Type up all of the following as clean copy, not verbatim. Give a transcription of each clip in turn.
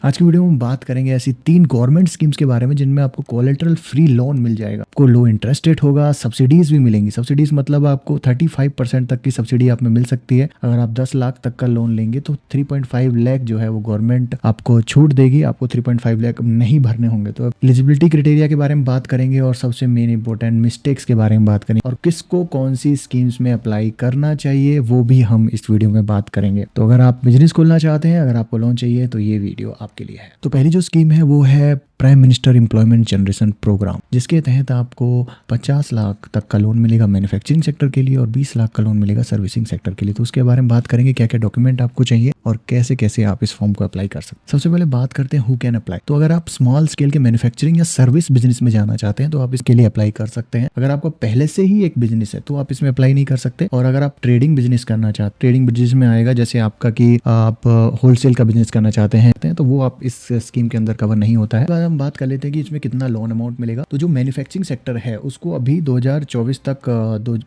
आज की वीडियो में बात करेंगे ऐसी 3 गवर्नमेंट स्कीम्स के बारे में जिनमें आपको कोलेटरल फ्री लोन मिल जाएगा। आपको लो इंटरेस्ट रेट होगा, सब्सिडीज भी मिलेंगी। सब्सिडीज मतलब आपको 35% तक की सब्सिडी आप में मिल सकती है। अगर आप 10 लाख तक का लोन लेंगे तो 3.5 लाख जो है वो गवर्नमेंट आपको छूट देगी। आपको 3.5 लाख नहीं भरने होंगे। तो एलिजिबिलिटी क्राइटेरिया के बारे में बात करेंगे और सबसे मेन इंपॉर्टेंट मिस्टेक्स के बारे में बात करेंगे और किसको कौन सी स्कीम्स में अप्लाई करना चाहिए वो भी हम इस वीडियो में बात करेंगे। तो अगर आप बिजनेस खोलना चाहते हैं, अगर आपको लोन चाहिए तो ये वीडियो आपके लिए है। तो पहली जो स्कीम है वो है prime minister employment generation programme, जिसके तहत आपको 50 लाख तक का लोन मिलेगा मैन्युफैक्चरिंग सेक्टर के लिए और 20 लाख का लोन मिलेगा सर्विसिंग सेक्टर के लिए। तो उसके बारे में बात करेंगे, क्या क्या डॉक्यूमेंट आपको चाहिए और कैसे कैसे आप इस फॉर्म को अप्लाई कर सकते हैं। सबसे पहले बात करते हैं हु कैन अप्लाई। तो अगर आप स्मॉल स्केल के मैन्युफैक्चरिंग या सर्विस बिजनेस में जाना चाहते हैं तो आप इसके लिए अप्लाई कर सकते हैं। अगर आपको पहले से ही एक बिजनेस है तो आप इसमें अप्लाई नहीं कर सकते। और अगर आप ट्रेडिंग बिजनेस करना चाहते हैं, ट्रेडिंग बिजनेस में आएगा जैसे आपका कि आप होलसेल का बिजनेस करना चाहते हैं तो वो आप इस स्कीम के अंदर कवर नहीं होता है। तो हम बात कर लेते हैं कि इसमें कितना लोन अमाउंट मिलेगा। तो जो मैन्युफैक्चरिंग सेक्टर है उसको अभी 2024 तक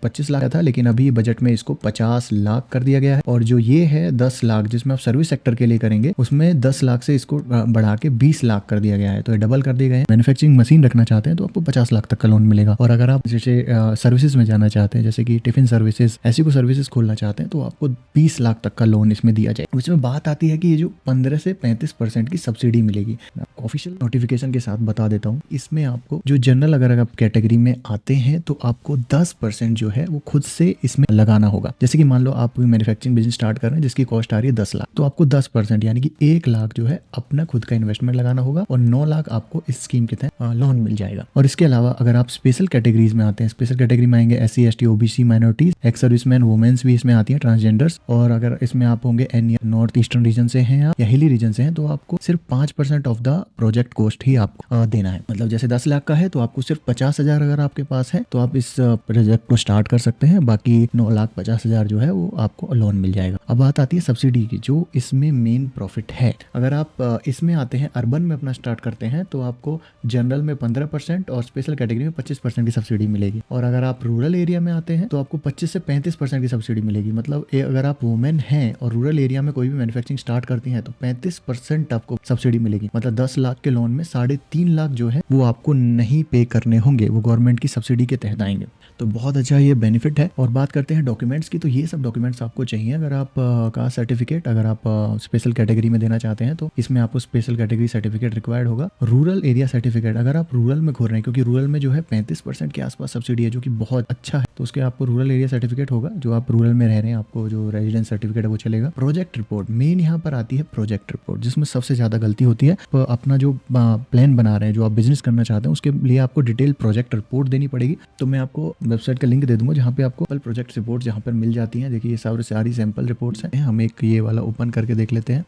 25 लाख था, लेकिन अभी बजट में इसको 50 लाख कर दिया गया है। और जो ये है 10 लाख जिसमें आप सर्विस सेक्टर के लिए करेंगे उसमें 10 लाख से इसको बढ़ा के 20 लाख कर दिया गया है। तो ये डबल कर दिए गए हैं। मैन्युफैक्चरिंग मशीन रखना चाहते हैं तो आपको 50 लाख तक का लोन मिलेगा। और अगर आप जैसे सर्विसेज में जाना चाहते हैं जैसे कि टिफिन सर्विसेज, ऐसी कोई सर्विसेज खोलना चाहते हैं तो आपको 20 लाख तक का लोन इसमें दिया जाए। इसमें बात आती है कि ये जो 15 से 35% की सब्सिडी मिलेगी। ऑफिशियल नोटिफिकेशन के साथ बता देता हूँ, इसमें आपको जो जनरल अगर आप कैटेगरी में आते हैं तो आपको 10% जो है वो खुद से इसमें लगाना होगा। जैसे कि मान लो आप मैन्युफैक्चरिंग बिजनेस स्टार्ट कर रहे हैं जिसकी कॉस्ट आ रही है 10 लाख, तो आपको 10% यानी कि 1 लाख जो है अपना खुद का इन्वेस्टमेंट लगाना होगा और 9 लाख आपको इस स्कीम के तहत लोन मिल जाएगा। और इसके अलावा अगर आप स्पेशल कैटेगरीज में आते हैं, स्पेशल कैटेगरी में आएंगे SC ST OBC minorities, ex serviceman, women's भी इसमें आती है, ट्रांसजेंडर्स। और अगर इसमें आप होंगे नॉर्थ ईस्टर्न रीजन से हैं या हिली रीजन से हैं तो आपको सिर्फ 5% ऑफ द प्रोजेक्ट कॉस्ट ही आपको देना है। मतलब जैसे 10 लाख का है तो आपको सिर्फ 50,000 अगर आपके पास है तो आप इस प्रोजेक्ट को स्टार्ट कर सकते हैं। बाकी 9,50,000 जो है वो आपको लोन मिल जाएगा। अब बात आती है सब्सिडी की, जो इसमें मेन प्रॉफिट है। अगर आप इसमें आते हैं, अर्बन में अपना स्टार्ट करते हैं तो आपको जनरल में 15% और स्पेशल कैटेगरी में 25% की सब्सिडी मिलेगी। और अगर आप रूरल एरिया में आते हैं तो आपको 25 से 35% की सब्सिडी मिलेगी। मतलब अगर आप वुमेन हैं और रूरल एरिया में कोई भी मैन्युफैक्चरिंग स्टार्ट करती हैं तो 35% आपको सब्सिडी मिलेगी। मतलब 10 लाख के लोन में 3.5 लाख जो है वो आपको नहीं पे करने होंगे, वो गवर्नमेंट की सब्सिडी के तहत आएंगे। तो बहुत अच्छा ये बेनिफिट है। और बात करते हैं डॉक्यूमेंट्स की, तो ये सब डॉक्यूमेंट्स आपको चाहिए। अगर आप कास्ट सर्टिफिकेट, अगर आप स्पेशल कैटेगरी में देना चाहते हैं तो इसमें आपको स्पेशल कैटेगरी सर्टिफिकेट रिक्वायर्ड होगा। रूरल एरिया सर्टिफिकेट, अगर आप रूरल में खोल रहे हैं क्योंकि रूरल में जो है 35% के आसपास सब्सिडी है जो कि बहुत अच्छा है, तो उसके आपको रूरल एरिया सर्टिफिकेट होगा। जो आप रूरल में रह रहे हैं आपको जो रेजिडेंस सर्टिफिकेट है वो चलेगा। प्रोजेक्ट रिपोर्ट, मेन यहाँ पर आती है प्रोजेक्ट रिपोर्ट, जिसमें सबसे ज्यादा गलती होती है। तो अपना जो प्लान बना रहे हैं, जो आप बिजनेस करना चाहते हैं, उसके लिए आपको डिटेल प्रोजेक्ट रिपोर्ट देनी पड़ेगी। तो मैं आपको वेबसाइट का लिंक दे दूंगा जहाँ पे आपको प्रोजेक्ट रिपोर्ट जहाँ पर मिल जाती हैं। देखिए ये सारी सैंपल रिपोर्ट्स हैं। हम एक ये वाला ओपन करके देख लेते हैं।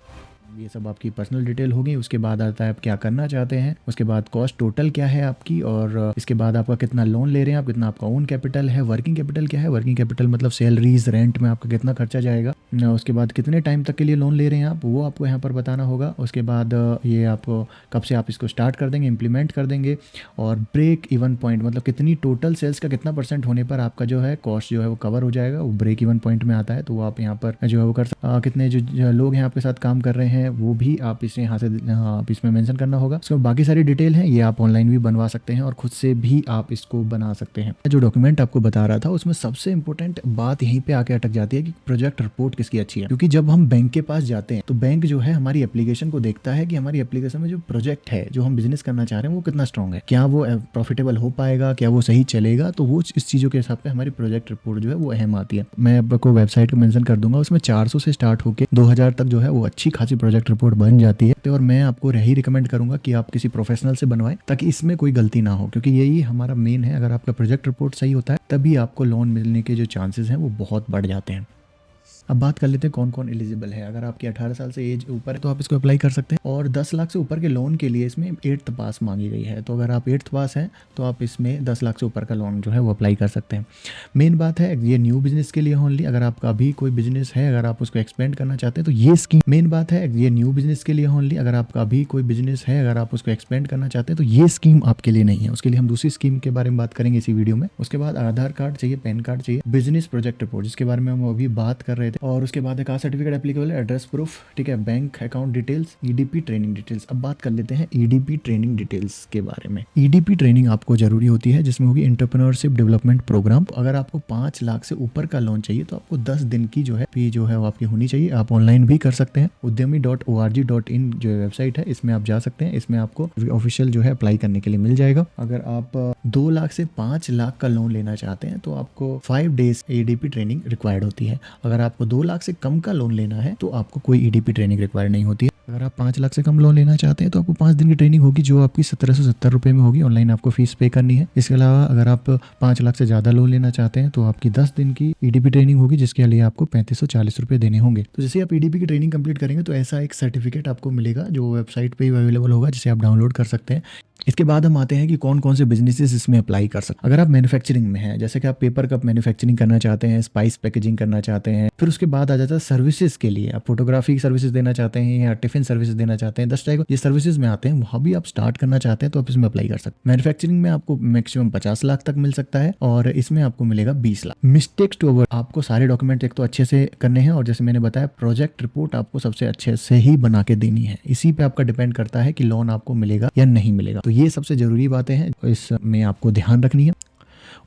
ये सब आपकी पर्सनल डिटेल होगी। उसके बाद आता है आप क्या करना चाहते हैं, उसके बाद कॉस्ट टोटल क्या है आपकी, और इसके बाद आपका कितना लोन ले रहे हैं आप, कितना आपका ओन कैपिटल है, वर्किंग कैपिटल क्या है, वर्किंग कैपिटल मतलब सैलरीज, रेंट में आपका कितना खर्चा जाएगा, उसके बाद कितने टाइम तक के लिए लोन ले रहे हैं आप, वो आपको यहाँ पर बताना होगा। उसके बाद ये आपको कब से आप इसको स्टार्ट कर देंगे, इम्प्लीमेंट कर देंगे, और ब्रेक इवन पॉइंट मतलब कितनी टोटल सेल्स का कितना % होने पर आपका जो है कॉस्ट जो है वो कवर हो जाएगा, वो ब्रेक इवन पॉइंट में आता है। तो वो आप यहाँ पर जो है वो कितने जो लोग हैं आपके साथ काम कर रहे हैं वो भी आप इसे यहाँ से आप इसमें मेंशन करना होगा। उसके बाकी सारी डिटेल है ये आप ऑनलाइन भी बनवा सकते हैं और खुद से भी आप इसको बना सकते हैं। जो डॉक्यूमेंट आपको बता रहा था उसमें सबसे इंपॉर्टेंट बात यहीं पे आके अटक जाती है कि प्रोजेक्ट रिपोर्ट किसकी अच्छी है। क्योंकि जब हम बैंक के पास जाते हैं तो बैंक जो है हमारी एप्लीकेशन को देखता है कि हमारी एप्लीकेशन में जो प्रोजेक्ट है, जो हम बिजनेस करना चाह रहे हैं, वो कितना स्ट्रॉन्ग है, क्या वो प्रॉफिटेबल हो पाएगा, क्या वो सही चलेगा। तो वो इस चीजों के हिसाब से हमारी प्रोजेक्ट रिपोर्ट जो है वो अहम आती है। मैं आपको वेबसाइट को मेंशन कर दूंगा, उसमें 400 से स्टार्ट होकर 2000 तक जो है वो अच्छी खासी प्रोजेक्ट रिपोर्ट बन जाती है। और मैं आपको यही रिकमेंड करूंगा कि आप किसी प्रोफेशनल से बनवाएं ताकि इसमें कोई गलती ना हो, क्योंकि यही हमारा मेन है। अगर आपका प्रोजेक्ट रिपोर्ट सही होता है तभी आपको लोन मिलने के जो चांसेस हैं वो बहुत बढ़ जाते हैं। अब बात कर लेते हैं कौन कौन एलिजिबल है। अगर आपकी 18 साल से एज ऊपर है तो आप इसको अप्लाई कर सकते हैं। और 10 लाख से ऊपर के लोन के लिए इसमें 8th पास मांगी गई है। तो अगर आप 8th पास हैं तो आप इसमें 10 लाख से ऊपर का लोन जो है वो अप्लाई कर सकते हैं। मेन बात है ये न्यू बिजनेस के लिए ओनली। अगर आपका अभी कोई बिजनेस है, अगर आप उसको एक्सपेंड करना चाहते हैं तो ये स्कीम, मेन बात है ये न्यू बिजनेस के लिए ओनली। अगर आपका अभी कोई बिजनेस है, अगर आप उसको एक्सपेंड करना चाहते हैं तो ये स्कीम आपके लिए नहीं है। उसके लिए हम दूसरी स्कीम के बारे में बात करेंगे इसी वीडियो में। उसके बाद आधार कार्ड चाहिए, पैन कार्ड चाहिए, बिजनेस प्रोजेक्ट रिपोर्ट जिसके बारे में हम अभी बात कर रहे थे और उसके बाद कास्ट सर्टिफिकेट एप्लीकेबल है, एड्रेस प्रूफ, ठीक है, bank account details, EDP training details. अब बात कर लेते हैं ईडीपी ट्रेनिंग डिटेल्स के बारे में। ईडीपी ट्रेनिंग आपको जरूरी होती है जिसमें होगी एंटरप्रेन्योरशिप डेवलपमेंट प्रोग्राम। अगर आपको 5 लाख से ऊपर का लोन चाहिए तो आपको 10 दिन की जो है फी जो है वो आपकी होनी चाहिए। आप ऑनलाइन भी कर सकते हैं, udyami.org.in जो वेबसाइट है इसमें आप जा सकते हैं। इसमें आपको ऑफिशियल जो है अप्लाई करने के लिए मिल जाएगा। अगर आप 2 लाख से 5 लाख का लोन लेना चाहते हैं तो आपको 5 डेज ईडीपी ट्रेनिंग रिक्वायर्ड होती है। अगर आपको 2 लाख से कम का लोन लेना है तो आपको कोई ईडीपी ट्रेनिंग रिक्वायर्ड नहीं होती है। अगर आप 5 लाख से कम लोन लेना चाहते हैं तो आपको 5 दिन की ट्रेनिंग होगी जो आपकी 1770 रुपये में होगी। ऑनलाइन आपको फीस पे करनी है। इसके अलावा अगर आप 5 लाख से ज़्यादा लोन लेना चाहते हैं तो आपकी 10 दिन की ईडीपी ट्रेनिंग होगी जिसके लिए आपको 3540 रुपये देने होंगे। तो जैसे आप ईडीपी की ट्रेनिंग कंप्लीट करेंगे तो ऐसा एक सर्टिफिकेट आपको मिलेगा जो वेबसाइट पे ही अवेलेबल होगा जिसे आप डाउनलोड कर सकते हैं। इसके बाद हम आते हैं कि कौन कौन से बिजनेसेस इसमें अप्लाई कर सकते हैं। अगर आप मैन्युफैक्चरिंग में हैं, जैसे कि आप पेपर कप मैन्युफैक्चरिंग करना चाहते हैं, स्पाइस पैकेजिंग करना चाहते हैं, फिर उसके बाद आ जाता है सर्विसेज के लिए। आप फोटोग्राफी की सर्विसेज देना चाहते हैं या टिफिन सर्विसेज देना चाहते हैं, 10 टाइप ये सर्विसेज में आते हैं, वहाँ भी आप स्टार्ट करना चाहते हैं तो आप इसमें अप्लाई कर सकते हैं। मैन्युफैक्चरिंग में आपको मैक्सिमम 50 लाख तक मिल सकता है और इसमें आपको मिलेगा 20 लाख। मिस्टेक्स टू अवॉइड, आपको सारे डॉक्यूमेंट एक तो अच्छे से करने हैं और जैसे मैंने बताया प्रोजेक्ट रिपोर्ट आपको सबसे अच्छे से ही बना के देनी है। इसी पे आपका डिपेंड करता है कि लोन आपको मिलेगा या नहीं मिलेगा। तो ये सबसे जरूरी बातें हैं, इसमें आपको ध्यान रखनी है।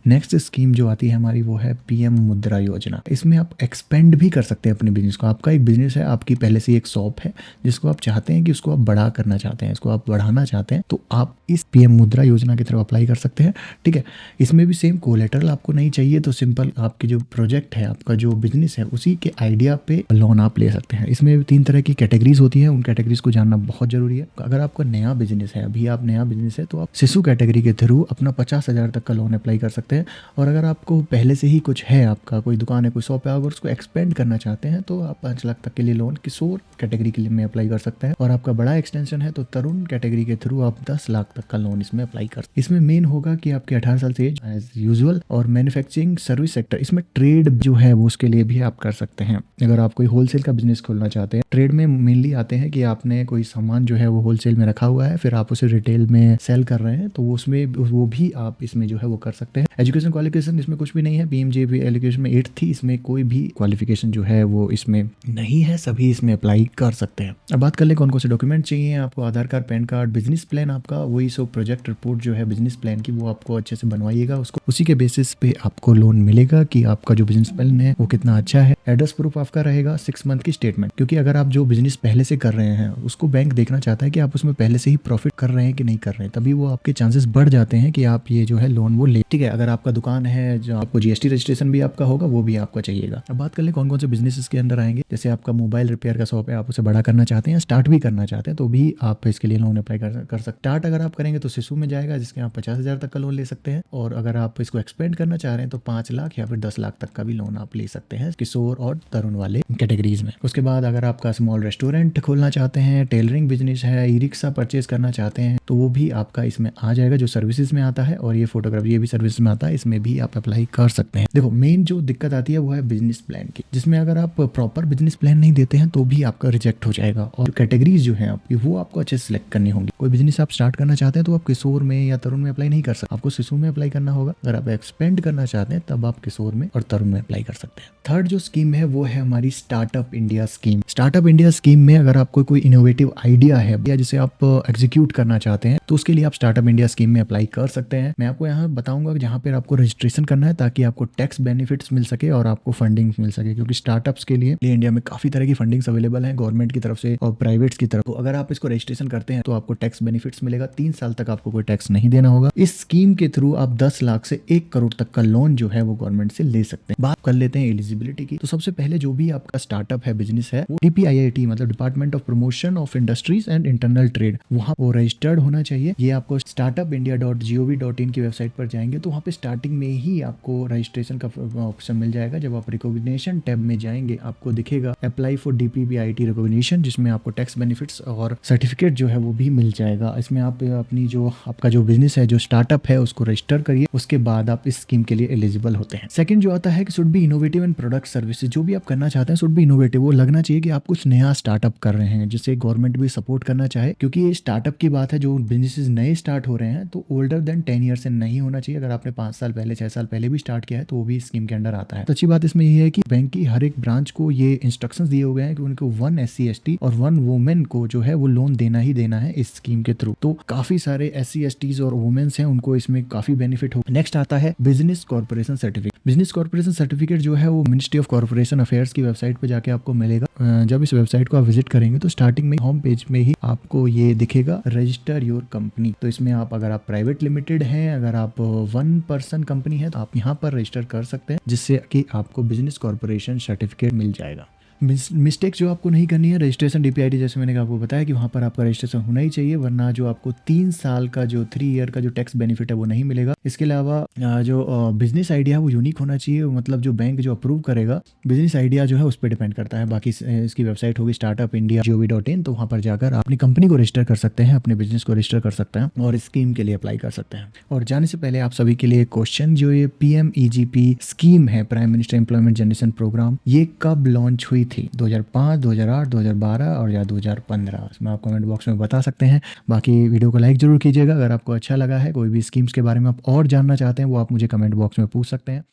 नेक्स्ट स्कीम जो आती है हमारी वो है पीएम मुद्रा योजना। इसमें आप एक्सपेंड भी कर सकते हैं अपने बिजनेस को। आपका एक बिजनेस है, आपकी पहले से एक शॉप है जिसको आप चाहते हैं कि उसको आप बड़ा करना चाहते हैं, इसको आप बढ़ाना चाहते हैं, तो आप इस पीएम मुद्रा योजना की तरफ अप्लाई कर सकते हैं। ठीक है, इसमें भी सेम कोलेटरल आपको नहीं चाहिए, तो सिंपल आपकी जो प्रोजेक्ट है, आपका जो बिजनेस है, उसी के आइडिया पे लोन आप ले सकते हैं। इसमें 3 तरह की कैटेगरीज होती है, उन कैटेगरीज को जानना बहुत जरूरी है। अगर आपका नया बिजनेस है, अभी आप नया बिजनेस है, तो आप शिशु कैटेगरी के थ्रू अपना 50,000 तक का लोन अप्लाई कर सकते हैं। और अगर आपको पहले से ही कुछ है, आपका कोई दुकान है, कोई शॉप है, अगर उसको एक्सपेंड करना चाहते हैं तो आप 5 लाख तक के लिए लोन किशोर कैटेगरी के लिए में अप्लाई कर सकते हैं। और आपका बड़ा एक्सटेंशन है तो तरुण कैटेगरी के थ्रू आप 10 लाख तक का लोन इसमें अप्लाई कर। इसमें मेन होगा कि आपके 18 साल से एज एज यूजुअल, और मैन्युफैक्चरिंग सर्विस सेक्टर, इसमें ट्रेड जो है वो उसके लिए भी आप कर सकते हैं। अगर आप कोई होलसेल का बिजनेस खोलना चाहते हैं, ट्रेड में मेनली आते हैं कि आपने कोई सामान जो है वो होलसेल में रखा हुआ है, फिर आप उसे रिटेल में सेल कर रहे हैं, तो उसमें वो भी आप इसमें जो है वो कर सकते हैं। एजुकेशन क्वालिफिकेशन इसमें कुछ भी नहीं है, पीएमजेबी एजुकेशन में 8 थी, इसमें कोई भी क्वालिफिकेशन जो है वो इसमें नहीं है, सभी इसमें अप्लाई कर सकते हैं। अब बात कर ले कौन कौन से डॉक्यूमेंट चाहिए आपको। Aadhaar card, PAN card, business plan आपका, वही सो प्रोजेक्ट रिपोर्ट जो है बिजनेस प्लान की, वो आपको अच्छे से बनवाइएगा, उसको उसी के बेसिस पे आपको लोन मिलेगा कि आपका जो बिजनेस प्लान है वो कितना अच्छा है। एड्रेस प्रूफ आपका रहेगा, 6 मंथ की स्टेटमेंट, क्योंकि अगर आप जो बिजनेस पहले से कर रहे हैं उसको बैंक देखना चाहता है कि आप उसमें पहले से ही प्रॉफिट कर रहे हैं कि नहीं कर रहे हैं, तभी वो आपके चांसेस बढ़ जाते हैं कि आप ये जो है लोन वो ले। ठीक है, अगर आपका दुकान है जो आपको जीएसटी रजिस्ट्रेशन भी आपका होगा, वो भी आपका चाहिएगा। अब बात कर ले कौन कौन से बिजनेस के अंदर आएंगे। जैसे आपका मोबाइल रिपेयर का शॉप है, आप उसे बड़ा करना चाहते हैं, स्टार्ट भी करना चाहते हैं, तो भी आप इसके लिए लोन अप्लाई कर सकते। स्टार्ट अगर आप करेंगे तो शिशु में जाएगा जिसके आप 50,000 तक का लोन ले सकते हैं। और अगर आप इसको एक्सपेंड करना चाह रहे हैं तो 5 लाख या फिर 10 लाख तक का भी लोन आप ले सकते हैं किशोर और तरुण वाले कैटेगरीज में। उसके बाद अगर आपका स्मॉल रेस्टोरेंट खोलना चाहते हैं, टेलरिंग बिजनेस है, ई रिक्शा परचेज करना चाहते हैं, तो वो भी आपका इसमें आ जाएगा जो सर्विसेज में आता है। और ये फोटोग्राफी, ये भी सर्विस में आता है, इसमें भी आप अप्लाई कर सकते हैं। देखो मेन जो दिक्कत आती है वो है बिजनेस प्लान की, जिसमें अगर आप प्रॉपर बिजनेस प्लान नहीं देते हैं तो भी आपका रिजेक्ट हो जाएगा। और कैटेगरीज जो है आपकी वो आपको अच्छे से सिलेक्ट करनी होंगी। कोई बिजनेस आप स्टार्ट करना चाहते हैं तो आप किशोर में या तरुण में अप्लाई नहीं कर सकते, आपको शिशु में अप्लाई करना होगा। अगर आप एक्सपेंड करना चाहते हैं तब आप किशोर में और तरुण में अप्लाई कर सकते हैं। थर्ड जो स्कीम है वो है हमारी startup India scheme. Startup India scheme में अगर आपको कोई इनोवेटिव आइडिया है या जिसे आप एग्जीक्यूट करना चाहते हैं तो उसके लिए आप स्टार्टअप इंडिया स्कीम में अप्लाई कर सकते हैं। मैं आपको यहाँ बताऊंगा जहाँ पर आपको रजिस्ट्रेशन करना है ताकि आपको टैक्स बेनिफिट्स मिल सके और आपको फंडिंग मिल सके, क्योंकि स्टार्टअप्स के लिए इंडिया में काफी तरह की फंडिंग्स अवेलेबल है गवर्नमेंट की तरफ से और प्राइवेट्स की तरफ। तो अगर आप इसको रजिस्ट्रेशन करते हैं तो आपको टैक्स बेनिफिट्स मिलेगा, 3 साल तक आपको कोई टैक्स नहीं देना होगा। इस स्कीम के थ्रू आप 10 लाख से 1 करोड़ तक का लोन जो है वो गवर्नमेंट से ले सकते हैं। बात कर लेते हैं एलिजिबिलिटी की। तो सबसे पहले जो भी आपका स्टार्टअप है, बिजनेस है, वो DPIIT मतलब department of promotion of industries and internal trade, वहाँ वो रजिस्टर्ड होना चाहिए। ये आपको startupindia.gov.in की वेबसाइट पर जाएंगे तो वहाँ पे स्टार्टिंग में ही आपको रजिस्ट्रेशन का ऑप्शन मिल जाएगा। जब आप रिकॉग्निशन टैब में जाएंगे आपको दिखेगा अप्लाई फॉर DPIIT रिकॉग्निशन, जिसमें आपको टैक्स बेनिफिट्स और सर्टिफिकेट जो है वो भी मिल जाएगा। इसमें आप अपनी जो आपका जो बिजनेस है, जो स्टार्टअप है, उसको रजिस्टर करिए, उसके बाद आप इस स्कीम के लिए एलिजिबल होते हैं। सेकंड जो आता है कि should be innovative and product services. जो भी आप करना चाहते हैं शुड बी इनोवेटिव, वो लगना चाहिए कि आप कुछ नया स्टार्टअप कर रहे हैं जिसे गवर्नमेंट भी सपोर्ट करना चाहे, क्योंकि ये स्टार्टअप की बात है। जो बिजनेसेस नए स्टार्ट हो रहे हैं तो ओल्डर देन 10 ईयर से नहीं होना चाहिए। अगर आप आपने 5 साल पहले 6 साल पहले भी स्टार्ट किया है तो वो भी स्कीम के अंडर आता है। तो अच्छी बात इसमें ये है कि बैंक की हर एक ब्रांच को ये इंस्ट्रक्शंस दिए हुए हैं कि उनको 1 SC ST और 1 वुमेन को जो है वो लोन देना ही देना है इस स्कीम के थ्रू। तो काफी सारे SC STs और वुमेन्स हैं, उनको इसमें काफी बेनिफिट हो। नेक्स्ट आता है business corporation certificate. Business corporation certificate जो है वो मिनिस्ट्री ऑफ कॉर्पोरेशन अफेयर्स की वेबसाइट पे जाके आपको मिलेगा। जब इस वेबसाइट को आप विजिट करेंगे तो स्टार्टिंग में होम पेज में ही आपको ये दिखेगा रजिस्टर योर कंपनी। तो इसमें आप अगर आप प्राइवेट लिमिटेड हैं, अगर आप 1 पर्सन कंपनी है तो आप यहाँ पर रजिस्टर कर सकते हैं, जिससे कि आपको बिजनेस कॉर्पोरेशन सर्टिफिकेट मिल जाएगा। मिस्टेक जो आपको नहीं करनी है, रजिस्ट्रेशन DPID जैसे मैंने आपको बताया कि वहाँ पर आपका रजिस्ट्रेशन होना ही चाहिए, वरना जो आपको 3 साल का जो 3 ईयर का जो टैक्स बेनिफिट है वो नहीं मिलेगा। इसके अलावा जो बिजनेस आइडिया है वो यूनिक होना चाहिए, मतलब जो बैंक जो अप्रूव करेगा बिजनेस आइडिया जो है उस पर डिपेंड करता है। बाकी इसकी वेबसाइट होगी startupindia.gov.in, तो वहाँ पर जाकर अपनी कंपनी को रजिस्टर कर सकते हैं, अपने बिजनेस को रजिस्टर कर सकते हैं और स्कीम के लिए अप्लाई कर सकते हैं। और जाने से पहले आप सभी के लिए क्वेश्चन, जो ये PMEGP स्कीम है, prime minister employment generation programme, ये कब लॉन्च हुई थी? 2005, 2008, 2012 और या 2015? इसमें आप कमेंट बॉक्स में बता सकते हैं। बाकी वीडियो को लाइक जरूर कीजिएगा। अगर आपको अच्छा लगा है, कोई भी स्कीम्स के बारे में आप और जानना चाहते हैं वो आप मुझे कमेंट बॉक्स में पूछ सकते हैं।